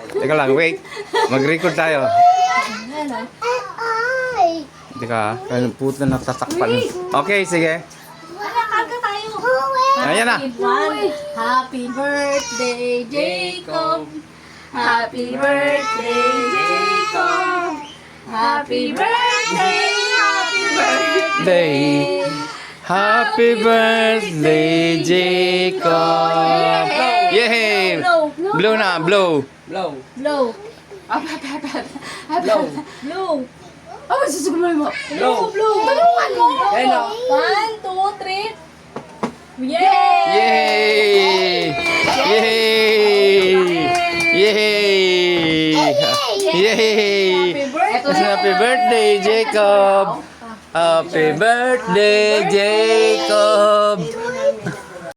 Teka lang, wait. Mag-record tayo. Ano? Teka, puto na tatakpan. Okay, sige. Wala, kaga tayo. Ayan na. Happy birthday, Jacob. Happy birthday, Jacob. Happy birthday, happy birthday. Day. Happy birthday, Jacob. Yay! Blow na, blow. Blow. Blow. Blow. Blow. Oh, susuguloy mo. Blow. Blow. Tulungan mo. Hello. 1, 2, 3. Yay! Yay! Yay! Yay! Yay! Happy birthday, Jacob! Happy birthday, Jacob!